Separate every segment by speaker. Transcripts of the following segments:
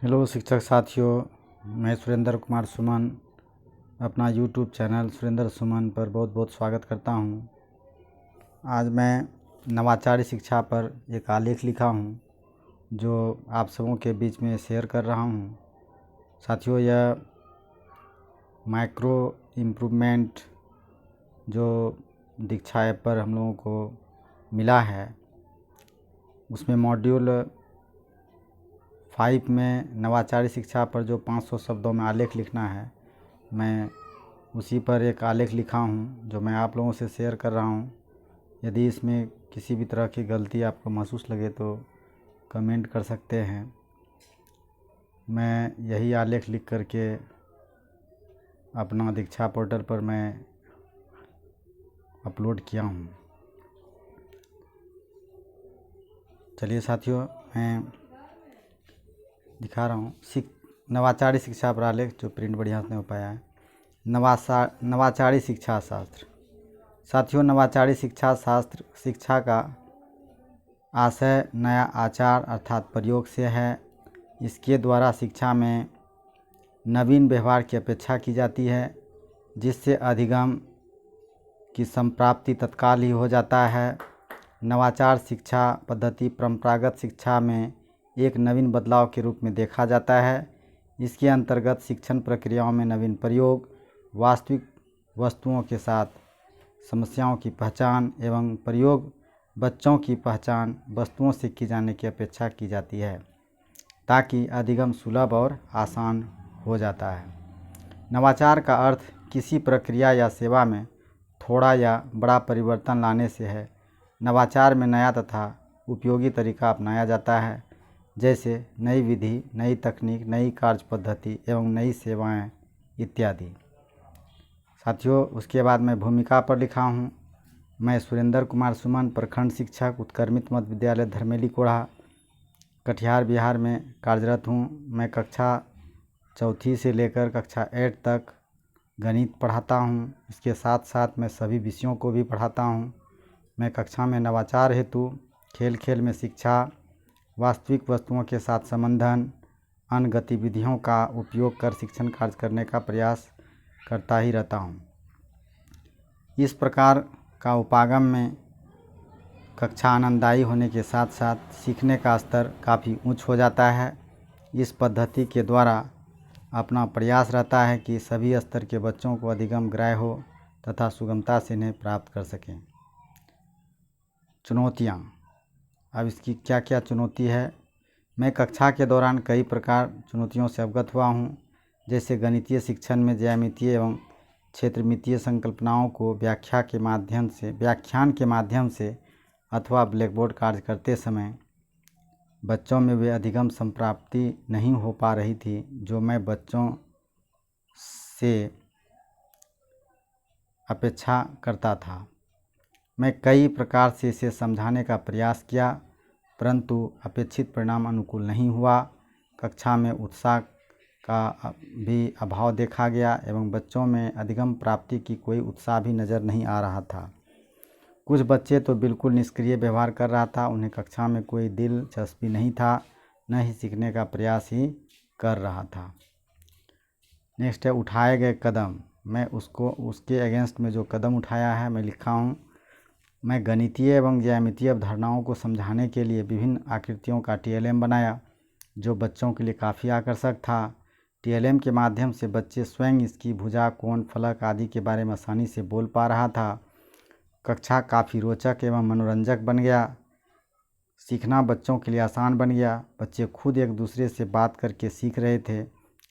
Speaker 1: Hello शिक्षक साथियों, मैं सुरेंद्र कुमार सुमन अपना यूट्यूब चैनल सुरेंद्र सुमन पर बहुत बहुत स्वागत करता हूं। आज मैं नवाचारी शिक्षा पर एक आलेख लिखा हूं जो आप सबों के बीच में शेयर कर रहा हूं। साथियों, यह माइक्रो इम्प्रूवमेंट जो दीक्षा ऐप पर हम लोगों को मिला है, उसमें मॉड्यूल 5 में नवाचारी शिक्षा पर जो 500 शब्दों में आलेख लिखना है, मैं उसी पर एक आलेख लिखा हूं जो मैं आप लोगों से शेयर कर रहा हूं। यदि इसमें किसी भी तरह की गलती आपको महसूस लगे तो कमेंट कर सकते हैं। मैं यही आलेख लिख करके अपना दीक्षा पोर्टल पर मैं अपलोड किया हूं। चलिए साथियों, मैं दिखा रहा हूँ नवाचारी शिक्षा पर आलेख, जो प्रिंट बढ़िया से नहीं हो पाया है। नवाचारी शिक्षा शास्त्र। साथियों, नवाचारी शिक्षा शास्त्र शिक्षा का आशय नया आचार अर्थात प्रयोग से है। इसके द्वारा शिक्षा में नवीन व्यवहार की अपेक्षा की जाती है, जिससे अधिगम की संप्राप्ति तत्काल ही हो जाता है। नवाचार शिक्षा पद्धति परंपरागत शिक्षा में एक नवीन बदलाव के रूप में देखा जाता है। इसके अंतर्गत शिक्षण प्रक्रियाओं में नवीन प्रयोग, वास्तविक वस्तुओं के साथ समस्याओं की पहचान एवं प्रयोग बच्चों की पहचान वस्तुओं से की जाने की अपेक्षा की जाती है, ताकि अधिगम सुलभ और आसान हो जाता है। नवाचार का अर्थ किसी प्रक्रिया या सेवा में थोड़ा या बड़ा परिवर्तन लाने से है। नवाचार में नया तथा उपयोगी तरीका अपनाया जाता है, जैसे नई विधि, नई तकनीक, नई कार्य पद्धति एवं नई सेवाएं इत्यादि। साथियों, उसके बाद मैं भूमिका पर लिखा हूँ। मैं सुरेंद्र कुमार सुमन, प्रखंड शिक्षक, उत्क्रमित मध्य विद्यालय धर्मेली कोढ़ा, कटिहार बिहार में कार्यरत हूँ। मैं कक्षा 4 से लेकर कक्षा 8 तक गणित पढ़ाता हूँ। इसके साथ साथ मैं सभी विषयों को भी पढ़ाता हूँ। मैं कक्षा में नवाचार हेतु खेल खेल में शिक्षा, वास्तविक वस्तुओं के साथ संबंधन, अन्य गतिविधियों का उपयोग कर शिक्षण कार्य करने का प्रयास करता ही रहता हूँ। इस प्रकार का उपागम में कक्षा आनंददायी होने के साथ साथ सीखने का स्तर काफ़ी उच्च हो जाता है। इस पद्धति के द्वारा अपना प्रयास रहता है कि सभी स्तर के बच्चों को अधिगम ग्राह्य हो तथा सुगमता से इन्हें प्राप्त कर सकें। चुनौतियाँ। अब इसकी क्या क्या चुनौती है। मैं कक्षा के दौरान कई प्रकार चुनौतियों से अवगत हुआ हूँ, जैसे गणितीय शिक्षण में ज्यामितीय एवं क्षेत्रमितीय संकल्पनाओं को व्याख्यान के माध्यम से अथवा ब्लैकबोर्ड कार्य करते समय बच्चों में वे अधिगम संप्राप्ति नहीं हो पा रही थी, जो मैं बच्चों से अपेक्षा करता था। मैं कई प्रकार से इसे समझाने का प्रयास किया, परंतु अपेक्षित परिणाम अनुकूल नहीं हुआ। कक्षा में उत्साह का भी अभाव देखा गया एवं बच्चों में अधिगम प्राप्ति की कोई उत्साह भी नज़र नहीं आ रहा था। कुछ बच्चे तो बिल्कुल निष्क्रिय व्यवहार कर रहा था, उन्हें कक्षा में कोई दिलचस्पी नहीं था, न ही सीखने का प्रयास ही कर रहा था। नेक्स्ट है उठाए गए कदम। मैं उसके अगेंस्ट में जो कदम उठाया है मैं लिखा हूँ। मैं गणितीय एवं ज्यामितीय अवधारणाओं को समझाने के लिए विभिन्न आकृतियों का TLM बनाया, जो बच्चों के लिए काफ़ी आकर्षक था। TLM के माध्यम से बच्चे स्वयं इसकी भुजा, कोण, फलक आदि के बारे में आसानी से बोल पा रहा था। कक्षा काफ़ी रोचक एवं मनोरंजक बन गया। सीखना बच्चों के लिए आसान बन गया। बच्चे खुद एक दूसरे से बात करके सीख रहे थे।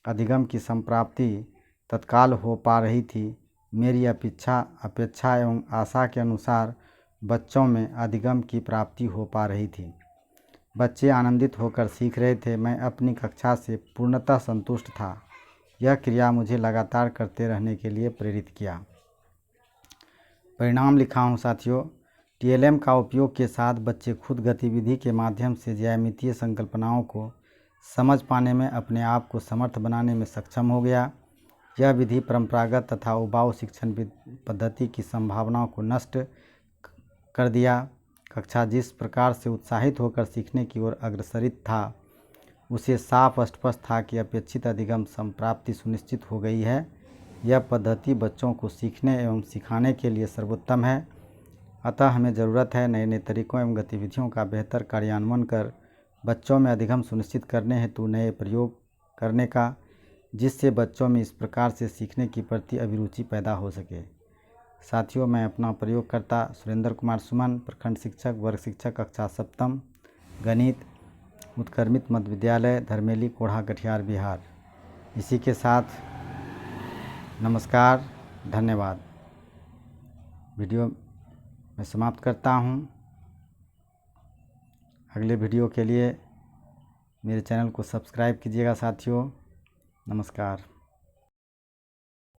Speaker 1: अधिगम की संप्राप्ति तत्काल हो पा रही थी। मेरी अपेक्षा एवं आशा के अनुसार बच्चों में अधिगम की प्राप्ति हो पा रही थी। बच्चे आनंदित होकर सीख रहे थे। मैं अपनी कक्षा से पूर्णतः संतुष्ट था। यह क्रिया मुझे लगातार करते रहने के लिए प्रेरित किया। परिणाम लिखा हूँ साथियों। TLM का उपयोग के साथ बच्चे खुद गतिविधि के माध्यम से ज्यामितीय संकल्पनाओं को समझ पाने में अपने आप को समर्थ बनाने में सक्षम हो गया। यह विधि परंपरागत तथा उबाऊ शिक्षण पद्धति की संभावनाओं को नष्ट कर दिया। कक्षा जिस प्रकार से उत्साहित होकर सीखने की ओर अग्रसरित था, उसे साफ स्पष्ट था कि अपेक्षित अधिगम संप्राप्ति सुनिश्चित हो गई है। यह पद्धति बच्चों को सीखने एवं सिखाने के लिए सर्वोत्तम है। अतः हमें ज़रूरत है नए नए तरीकों एवं गतिविधियों का बेहतर कार्यान्वयन कर बच्चों में अधिगम सुनिश्चित करने हेतु नए प्रयोग करने का, जिससे बच्चों में इस प्रकार से सीखने की प्रति अभिरुचि पैदा हो सके। साथियों, मैं अपना प्रयोगकर्ता सुरेंद्र कुमार सुमन, प्रखंड शिक्षक, वर्ग शिक्षक, कक्षा सप्तम, गणित, उत्क्रमित मध्य विद्यालय धर्मेली, कोढ़ा, कटिहार, बिहार। इसी के साथ नमस्कार, धन्यवाद। वीडियो मैं समाप्त करता हूँ। अगले वीडियो के लिए मेरे चैनल को सब्सक्राइब कीजिएगा साथियों। नमस्कार।